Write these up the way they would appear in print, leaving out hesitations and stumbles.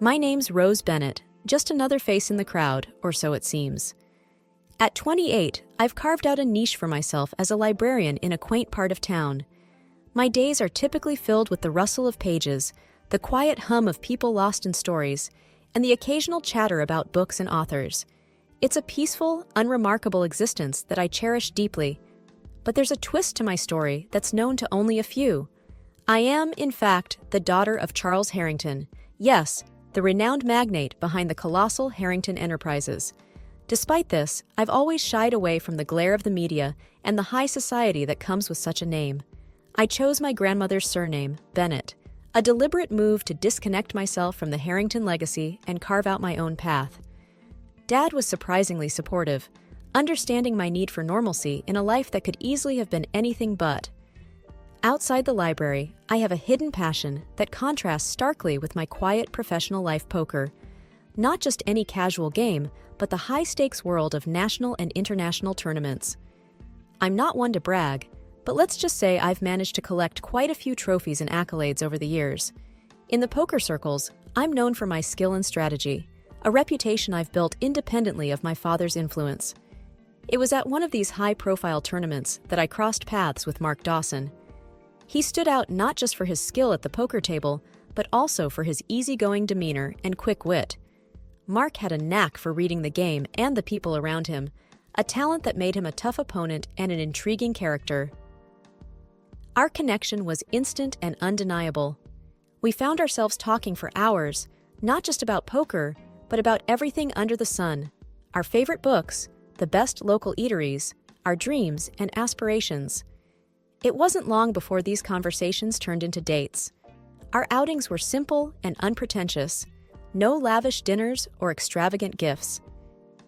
My name's Rose Bennett, just another face in the crowd, or so it seems. At 28, I've carved out a niche for myself as a librarian in a quaint part of town. My days are typically filled with the rustle of pages, the quiet hum of people lost in stories, and the occasional chatter about books and authors. It's a peaceful, unremarkable existence that I cherish deeply. But there's a twist to my story that's known to only a few. I am, in fact, the daughter of Charles Harrington. Yes, the renowned magnate behind the colossal Harrington Enterprises. Despite this, I've always shied away from the glare of the media and the high society that comes with such a name. I chose my grandmother's surname, Bennett, a deliberate move to disconnect myself from the Harrington legacy and carve out my own path. Dad was surprisingly supportive, understanding my need for normalcy in a life that could easily have been anything but. Outside the library, I have a hidden passion that contrasts starkly with my quiet professional life: poker. Not just any casual game, but the high-stakes world of national and international tournaments. I'm not one to brag, but let's just say I've managed to collect quite a few trophies and accolades over the years. In the poker circles, I'm known for my skill and strategy, a reputation I've built independently of my father's influence. It was at one of these high-profile tournaments that I crossed paths with Mark Dawson. He stood out not just for his skill at the poker table, but also for his easygoing demeanor and quick wit. Mark had a knack for reading the game and the people around him, a talent that made him a tough opponent and an intriguing character. Our connection was instant and undeniable. We found ourselves talking for hours, not just about poker, but about everything under the sun: our favorite books, the best local eateries, our dreams and aspirations. It wasn't long before these conversations turned into dates. Our outings were simple and unpretentious. No lavish dinners or extravagant gifts.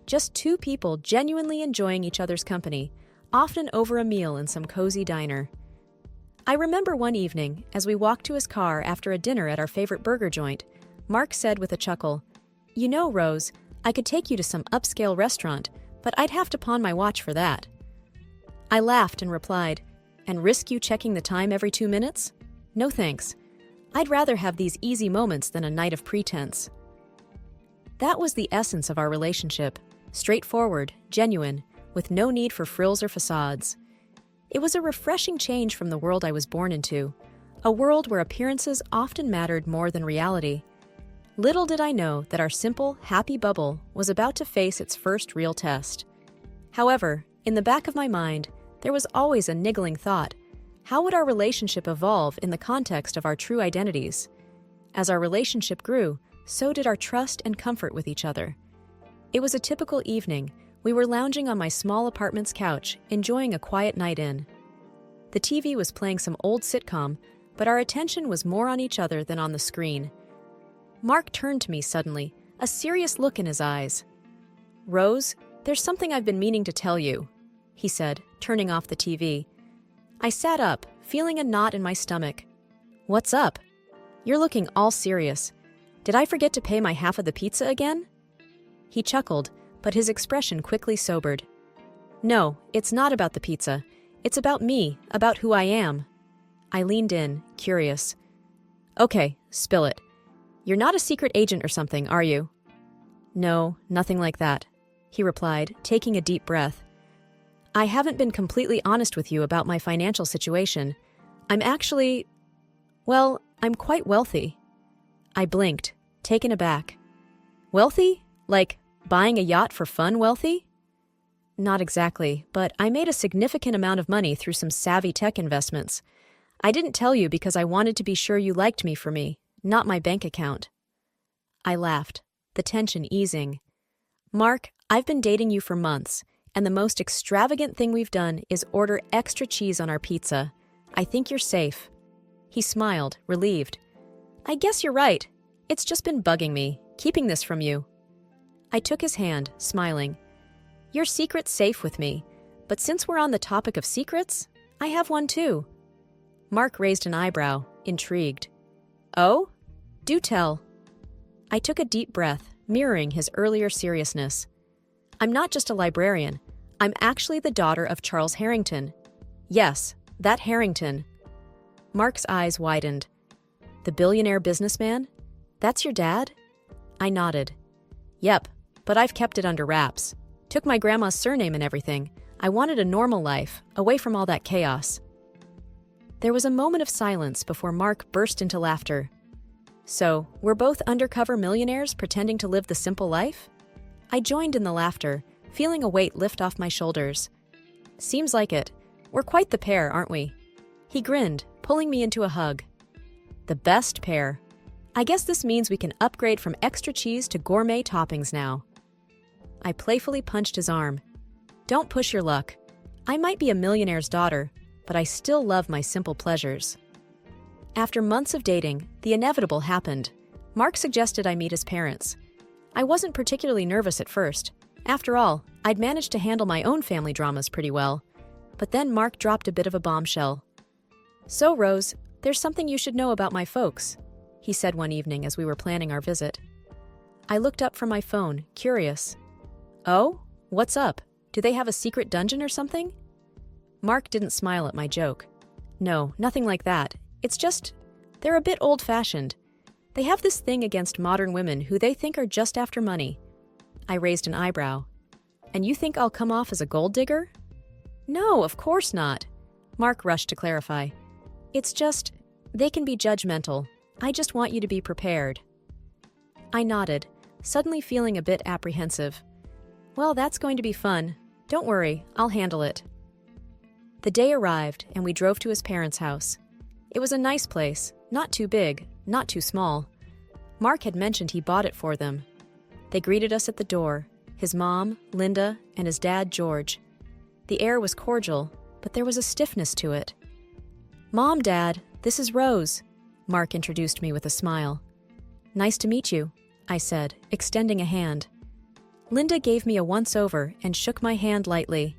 Just two people genuinely enjoying each other's company, often over a meal in some cozy diner. I remember one evening, as we walked to his car after a dinner at our favorite burger joint, Mark said with a chuckle, "You know, Rose, I could take you to some upscale restaurant, but I'd have to pawn my watch for that." I laughed and replied, "And risk you checking the time every 2 minutes? No thanks. I'd rather have these easy moments than a night of pretense." That was the essence of our relationship: straightforward, genuine, with no need for frills or facades. It was a refreshing change from the world I was born into, a world where appearances often mattered more than reality. Little did I know that our simple, happy bubble was about to face its first real test. However, in the back of my mind, there was always a niggling thought: how would our relationship evolve in the context of our true identities? As our relationship grew, so did our trust and comfort with each other. It was a typical evening. We were lounging on my small apartment's couch, enjoying a quiet night in. The TV was playing some old sitcom, but our attention was more on each other than on the screen. Mark turned to me suddenly, a serious look in his eyes. "Rose, there's something I've been meaning to tell you," he said, turning off the TV. I sat up, feeling a knot in my stomach. "What's up? You're looking all serious. Did I forget to pay my half of the pizza again?" He chuckled, but his expression quickly sobered. "No, it's not about the pizza. It's about me, about who I am." I leaned in, curious. "Okay, spill it. You're not a secret agent or something, are you?" "No, nothing like that," he replied, taking a deep breath. "I haven't been completely honest with you about my financial situation. I'm actually... well, I'm quite wealthy." I blinked, taken aback. "Wealthy? Like buying a yacht for fun wealthy?" "Not exactly, but I made a significant amount of money through some savvy tech investments. I didn't tell you because I wanted to be sure you liked me for me, not my bank account." I laughed, the tension easing. "Mark, I've been dating you for months, and the most extravagant thing we've done is order extra cheese on our pizza. I think you're safe." He smiled, relieved. "I guess you're right. It's just been bugging me, keeping this from you." I took his hand, smiling. "Your secret's safe with me, but since we're on the topic of secrets, I have one too." Mark raised an eyebrow, intrigued. "Oh? Do tell." I took a deep breath, mirroring his earlier seriousness. "I'm not just a librarian. I'm actually the daughter of Charles Harrington. Yes, that Harrington." Mark's eyes widened. "The billionaire businessman? That's your dad? I nodded. Yep, but I've kept it under wraps. Took my grandma's surname and everything. I wanted a normal life, away from all that chaos. There was a moment of silence before Mark burst into laughter. So, we're both undercover millionaires pretending to live the simple life? I joined in the laughter, feeling a weight lift off my shoulders. Seems like it. We're quite the pair, aren't we? He grinned, pulling me into a hug. The best pair. I guess this means we can upgrade from extra cheese to gourmet toppings now. I playfully punched his arm. Don't push your luck. I might be a millionaire's daughter, but I still love my simple pleasures. After months of dating, the inevitable happened. Mark suggested I meet his parents. I wasn't particularly nervous at first. After all, I'd managed to handle my own family dramas pretty well. But then Mark dropped a bit of a bombshell. So, Rose, there's something you should know about my folks, he said one evening as we were planning our visit. I looked up from my phone, curious. Oh? What's up? Do they have a secret dungeon or something? Mark didn't smile at my joke. No, nothing like that. It's just, they're a bit old-fashioned. They have this thing against modern women who they think are just after money. I raised an eyebrow. And you think I'll come off as a gold digger? No, of course not. Mark rushed to clarify. It's just, they can be judgmental. I just want you to be prepared. I nodded, suddenly feeling a bit apprehensive. Well, that's going to be fun. Don't worry, I'll handle it. The day arrived, and we drove to his parents' house. It was a nice place, not too big, not too small. Mark had mentioned he bought it for them. They greeted us at the door, his mom, Linda, and his dad, George. The air was cordial, but there was a stiffness to it. Mom, Dad, this is Rose, Mark introduced me with a smile. Nice to meet you, I said, extending a hand. Linda gave me a once-over and shook my hand lightly.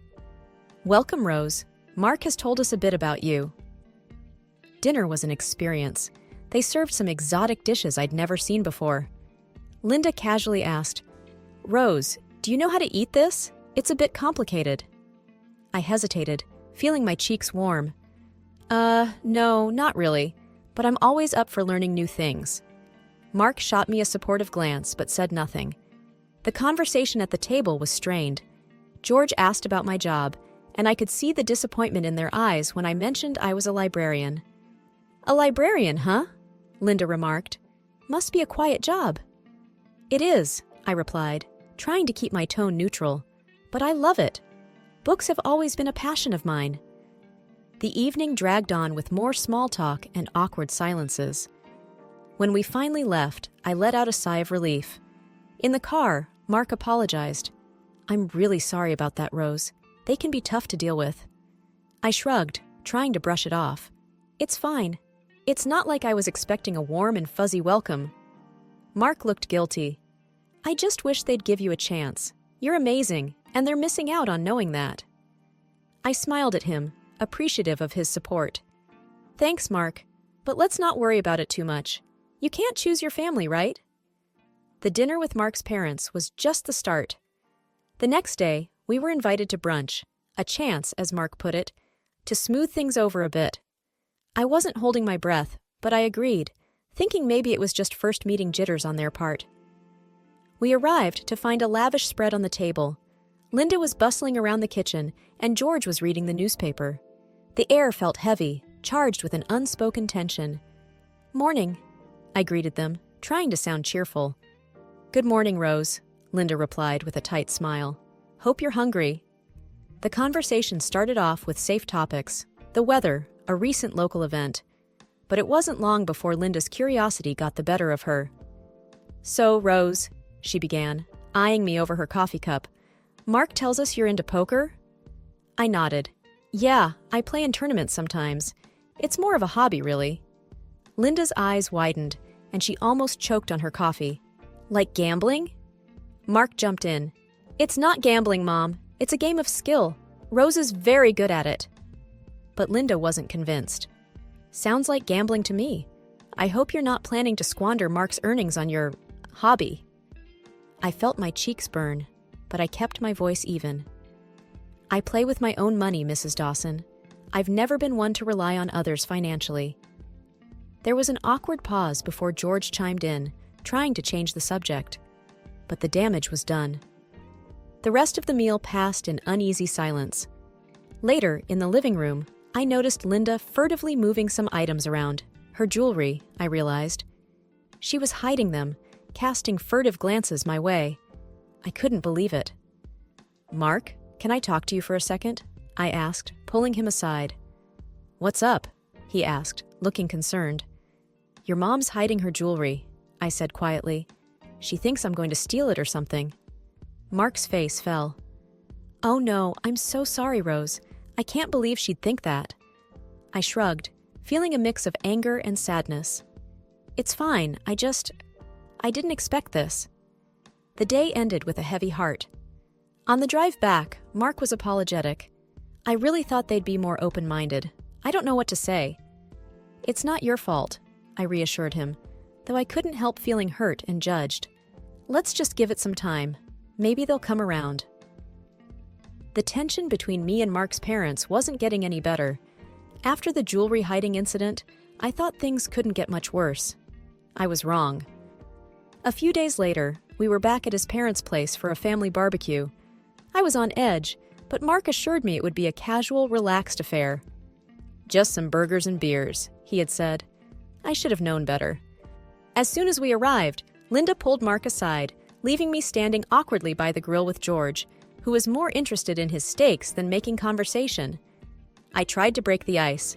Welcome, Rose. Mark has told us a bit about you. Dinner was an experience. They served some exotic dishes I'd never seen before. Linda casually asked, Rose, do you know how to eat this? It's a bit complicated. I hesitated, feeling my cheeks warm. No, not really, but I'm always up for learning new things. Mark shot me a supportive glance, but said nothing. The conversation at the table was strained. George asked about my job, and I could see the disappointment in their eyes when I mentioned I was a librarian. A librarian, huh? Linda remarked. Must be a quiet job. It is, I replied, trying to keep my tone neutral. But I love it. Books have always been a passion of mine. The evening dragged on with more small talk and awkward silences. When we finally left, I let out a sigh of relief. In the car, Mark apologized. I'm really sorry about that, Rose. They can be tough to deal with. I shrugged, trying to brush it off. It's fine. It's not like I was expecting a warm and fuzzy welcome. Mark looked guilty. I just wish they'd give you a chance. You're amazing, and they're missing out on knowing that. I smiled at him, appreciative of his support. Thanks, Mark, but let's not worry about it too much. You can't choose your family, right? The dinner with Mark's parents was just the start. The next day, we were invited to brunch, a chance, as Mark put it, to smooth things over a bit. I wasn't holding my breath, but I agreed, thinking maybe it was just first meeting jitters on their part. We arrived to find a lavish spread on the table. Linda was bustling around the kitchen, and George was reading the newspaper. The air felt heavy, charged with an unspoken tension. Morning, I greeted them, trying to sound cheerful. Good morning, Rose, Linda replied with a tight smile. Hope you're hungry. The conversation started off with safe topics, the weather, a recent local event. But it wasn't long before Linda's curiosity got the better of her. So, Rose, she began, eyeing me over her coffee cup, Mark tells us you're into poker? I nodded. Yeah, I play in tournaments sometimes. It's more of a hobby, really. Linda's eyes widened, and she almost choked on her coffee. Like gambling? Mark jumped in. It's not gambling, Mom. It's a game of skill. Rose is very good at it. But Linda wasn't convinced. Sounds like gambling to me. I hope you're not planning to squander Mark's earnings on your hobby. I felt my cheeks burn, but I kept my voice even. I play with my own money, Mrs. Dawson. I've never been one to rely on others financially. There was an awkward pause before George chimed in, trying to change the subject. But the damage was done. The rest of the meal passed in uneasy silence. Later, in the living room, I noticed Linda furtively moving some items around. Her jewelry, I realized. She was hiding them, casting furtive glances my way. I couldn't believe it. "Mark, can I talk to you for a second?" I asked, pulling him aside. "What's up?" he asked, looking concerned. "Your mom's hiding her jewelry," I said quietly. "She thinks I'm going to steal it or something." Mark's face fell. "Oh no, I'm so sorry, Rose. I can't believe she'd think that." I shrugged, feeling a mix of anger and sadness. "It's fine, I didn't expect this." The day ended with a heavy heart. On the drive back, Mark was apologetic. "I really thought they'd be more open-minded. I don't know what to say." "It's not your fault," I reassured him, though I couldn't help feeling hurt and judged. "Let's just give it some time. Maybe they'll come around." The tension between me and Mark's parents wasn't getting any better. After the jewelry hiding incident, I thought things couldn't get much worse. I was wrong. A few days later, we were back at his parents' place for a family barbecue. I was on edge, but Mark assured me it would be a casual, relaxed affair. "Just some burgers and beers," he had said. I should have known better. As soon as we arrived, Linda pulled Mark aside, leaving me standing awkwardly by the grill with George, who was more interested in his steaks than making conversation. I tried to break the ice.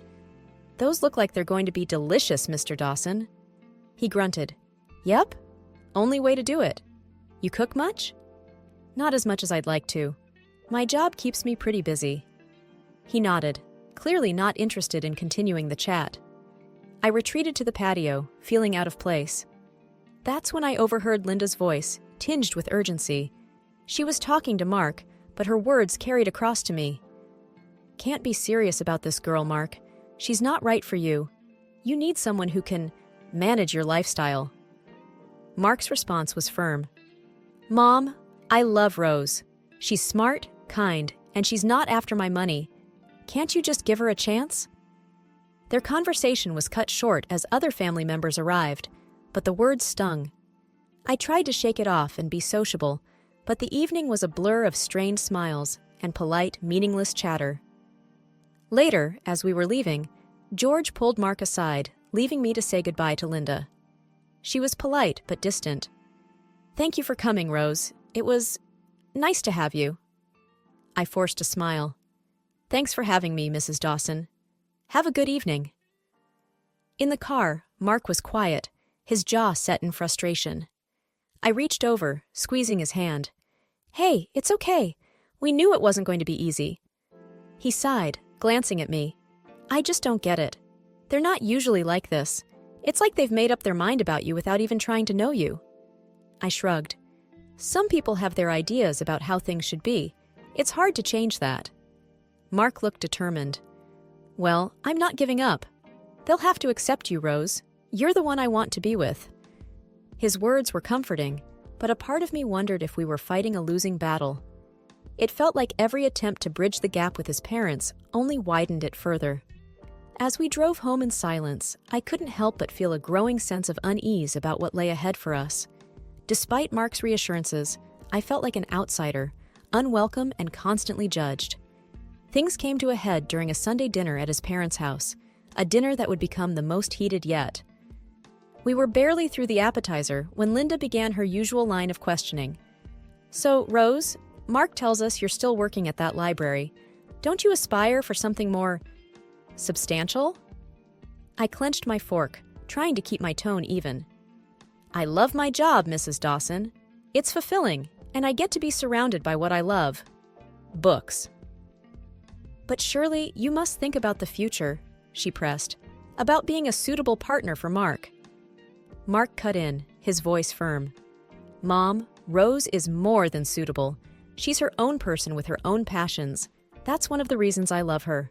"Those look like they're going to be delicious, Mr. Dawson." He grunted. "Yep. Only way to do it. You cook much?" "Not as much as I'd like to. My job keeps me pretty busy." He nodded, clearly not interested in continuing the chat. I retreated to the patio, feeling out of place. That's when I overheard Linda's voice, tinged with urgency. She was talking to Mark, but her words carried across to me. "Can't be serious about this girl, Mark. She's not right for you. You need someone who can manage your lifestyle." Mark's response was firm. "Mom, I love Rose. She's smart, kind, and she's not after my money. Can't you just give her a chance?" Their conversation was cut short as other family members arrived, but the words stung. I tried to shake it off and be sociable, but the evening was a blur of strained smiles and polite, meaningless chatter. Later, as we were leaving, George pulled Mark aside, leaving me to say goodbye to Linda. She was polite but distant. "Thank you for coming, Rose. It was nice to have you." I forced a smile. "Thanks for having me, Mrs. Dawson. Have a good evening." In the car, Mark was quiet, his jaw set in frustration. I reached over, squeezing his hand. "Hey, it's okay. We knew it wasn't going to be easy." He sighed, glancing at me. "I just don't get it. They're not usually like this. It's like they've made up their mind about you without even trying to know you." I shrugged. "Some people have their ideas about how things should be. It's hard to change that." Mark looked determined. "Well, I'm not giving up. They'll have to accept you, Rose. You're the one I want to be with." His words were comforting, but a part of me wondered if we were fighting a losing battle. It felt like every attempt to bridge the gap with his parents only widened it further. As we drove home in silence, I couldn't help but feel a growing sense of unease about what lay ahead for us. Despite Mark's reassurances, I felt like an outsider, unwelcome and constantly judged. Things came to a head during a Sunday dinner at his parents' house, a dinner that would become the most heated yet. We were barely through the appetizer when Linda began her usual line of questioning. "So, Rose, Mark tells us you're still working at that library. Don't you aspire for something more substantial?" I clenched my fork, trying to keep my tone even. "I love my job, Mrs. Dawson. It's fulfilling, and I get to be surrounded by what I love. Books." "But surely you must think about the future," she pressed, "about being a suitable partner for Mark." Mark cut in, his voice firm. "Mom, Rose is more than suitable. She's her own person with her own passions. That's one of the reasons I love her."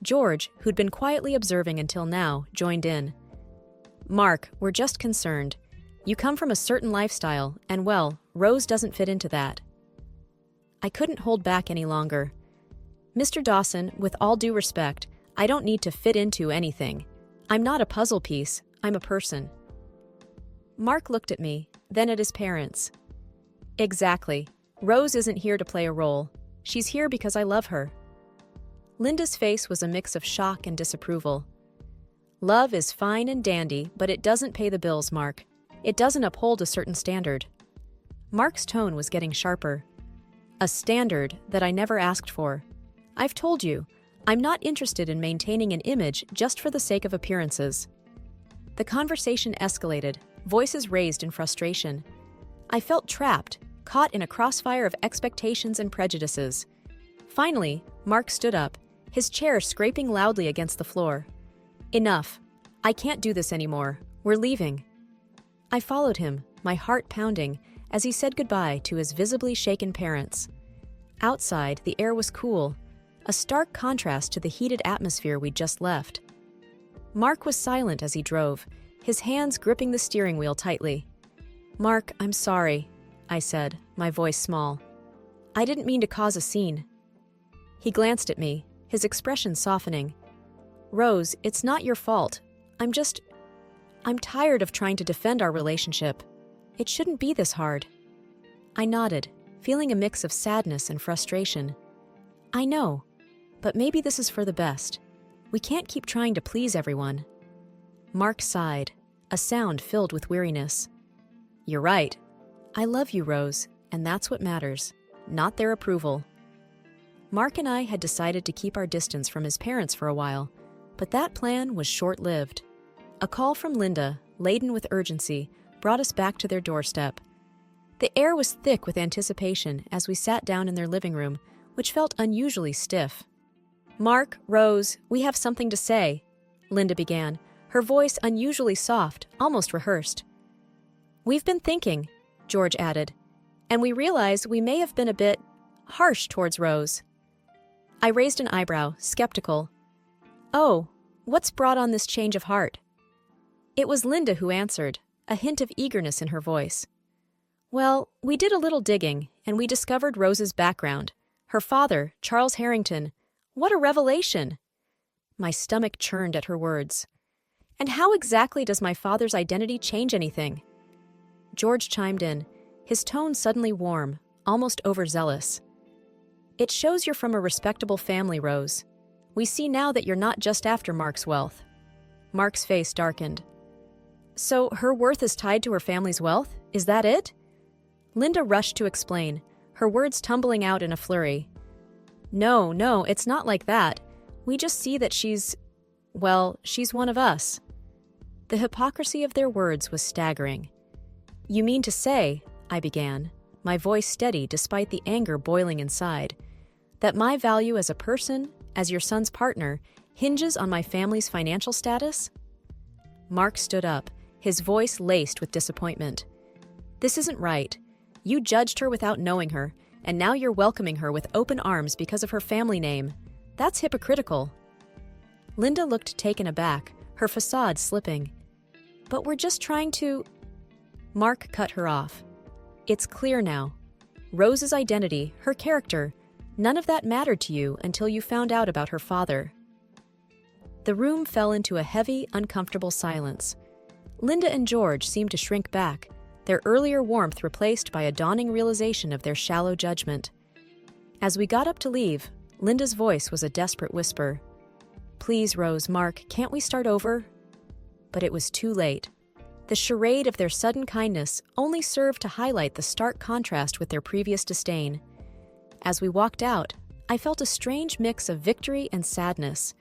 George, who'd been quietly observing until now, joined in. "Mark, we're just concerned. You come from a certain lifestyle, and well, Rose doesn't fit into that." I couldn't hold back any longer. "Mr. Dawson, with all due respect, I don't need to fit into anything. I'm not a puzzle piece, I'm a person." Mark looked at me, then at his parents. Exactly. Rose isn't here to play a role. She's here because I love her. Linda's face was a mix of shock and disapproval. Love is fine and dandy, but it doesn't pay the bills, Mark. It doesn't uphold a certain standard. Mark's tone was getting sharper. A standard that I never asked for. I've told you, I'm not interested in maintaining an image just for the sake of appearances. The conversation escalated, voices raised in frustration. I felt trapped, caught in a crossfire of expectations and prejudices. Finally, Mark stood up, his chair scraping loudly against the floor. Enough. I can't do this anymore. We're leaving. I followed him, my heart pounding, as he said goodbye to his visibly shaken parents. Outside, the air was cool, a stark contrast to the heated atmosphere we'd just left. Mark was silent as he drove, his hands gripping the steering wheel tightly. "Mark, I'm sorry," I said, my voice small. "I didn't mean to cause a scene." He glanced at me, his expression softening. "Rose, it's not your fault. I'm tired of trying to defend our relationship. It shouldn't be this hard." I nodded, feeling a mix of sadness and frustration. "I know, but maybe this is for the best. We can't keep trying to please everyone." Mark sighed, a sound filled with weariness. "You're right. I love you, Rose, and that's what matters, not their approval." Mark and I had decided to keep our distance from his parents for a while, but that plan was short-lived. A call from Linda, laden with urgency, brought us back to their doorstep. The air was thick with anticipation as we sat down in their living room, which felt unusually stiff. "Mark, Rose, we have something to say," Linda began, her voice unusually soft, almost rehearsed. "We've been thinking," George added, "and we realize we may have been a bit harsh towards Rose." I raised an eyebrow, skeptical. "Oh, what's brought on this change of heart?" It was Linda who answered, a hint of eagerness in her voice. "Well, we did a little digging, and we discovered Rose's background. Her father, Charles Harrington. What a revelation!" My stomach churned at her words. "And how exactly does my father's identity change anything?" George chimed in, his tone suddenly warm, almost overzealous. "It shows you're from a respectable family, Rose. We see now that you're not just after Mark's wealth." Mark's face darkened. "So her worth is tied to her family's wealth? Is that it?" Linda rushed to explain, her words tumbling out in a flurry. No, it's not like that. We just see that she's one of us." The hypocrisy of their words was staggering. "You mean to say," I began, my voice steady despite the anger boiling inside, "that my value as a person, as your son's partner, hinges on my family's financial status?" Mark stood up, his voice laced with disappointment. "This isn't right. You judged her without knowing her, and now you're welcoming her with open arms because of her family name. That's hypocritical." Linda looked taken aback, her facade slipping. "But we're just trying to—" Mark cut her off. "It's clear now. Rose's identity, her character, none of that mattered to you until you found out about her father." The room fell into a heavy, uncomfortable silence. Linda and George seemed to shrink back, their earlier warmth replaced by a dawning realization of their shallow judgment. As we got up to leave, Linda's voice was a desperate whisper. "Please, Rose, Mark, can't we start over?" But it was too late. The charade of their sudden kindness only served to highlight the stark contrast with their previous disdain. As we walked out, I felt a strange mix of victory and sadness.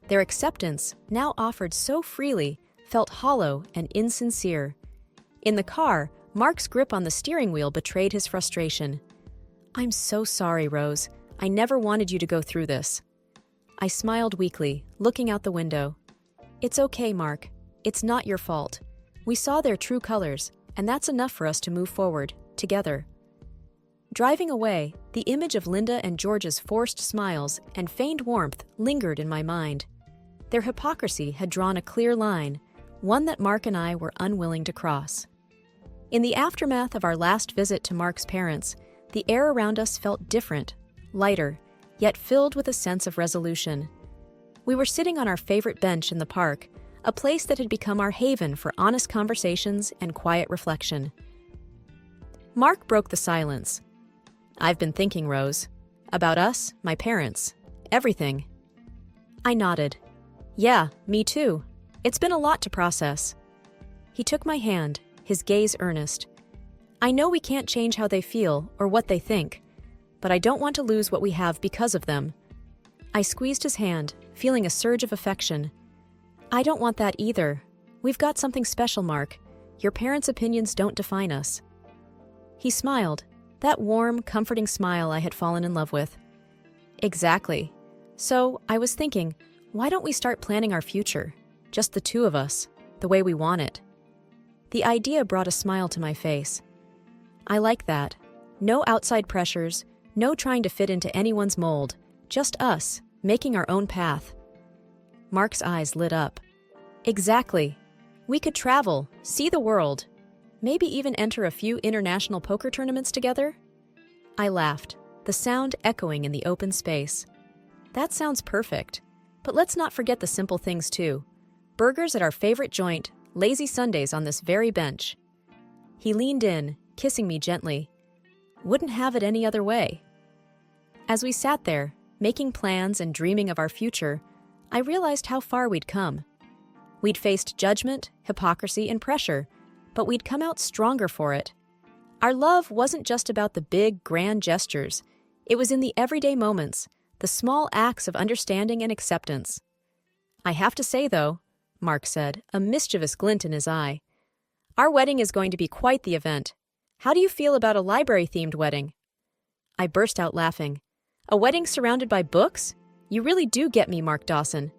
Their acceptance, now offered so freely, felt hollow and insincere. In the car, Mark's grip on the steering wheel betrayed his frustration. "I'm so sorry, Rose. I never wanted you to go through this." I smiled weakly, looking out the window. "It's okay, Mark. It's not your fault. We saw their true colors, and that's enough for us to move forward, together." Driving away, the image of Linda and George's forced smiles and feigned warmth lingered in my mind. Their hypocrisy had drawn a clear line, one that Mark and I were unwilling to cross. In the aftermath of our last visit to Mark's parents, the air around us felt different, lighter, yet filled with a sense of resolution. We were sitting on our favorite bench in the park, a place that had become our haven for honest conversations and quiet reflection. Mark broke the silence. "I've been thinking, Rose. About us, my parents, everything." I nodded. "Yeah, me too. It's been a lot to process." He took my hand, his gaze earnest. "I know we can't change how they feel or what they think, but I don't want to lose what we have because of them." I squeezed his hand, feeling a surge of affection. "I don't want that either. We've got something special, Mark. Your parents' opinions don't define us." He smiled, that warm, comforting smile I had fallen in love with. "Exactly. So, I was thinking, why don't we start planning our future? Just the two of us, the way we want it." The idea brought a smile to my face. "I like that. No outside pressures, no trying to fit into anyone's mold, just us, making our own path." Mark's eyes lit up. "Exactly. We could travel, see the world, maybe even enter a few international poker tournaments together?" I laughed, the sound echoing in the open space. "That sounds perfect. But let's not forget the simple things too. Burgers at our favorite joint, lazy Sundays on this very bench." He leaned in, kissing me gently. "Wouldn't have it any other way." As we sat there, making plans and dreaming of our future, I realized how far we'd come. We'd faced judgment, hypocrisy, and pressure, but we'd come out stronger for it. Our love wasn't just about the big, grand gestures. It was in the everyday moments, the small acts of understanding and acceptance. "I have to say, though," Mark said, a mischievous glint in his eye, "our wedding is going to be quite the event. How do you feel about a library-themed wedding?" I burst out laughing. "A wedding surrounded by books? You really do get me, Mark Dawson.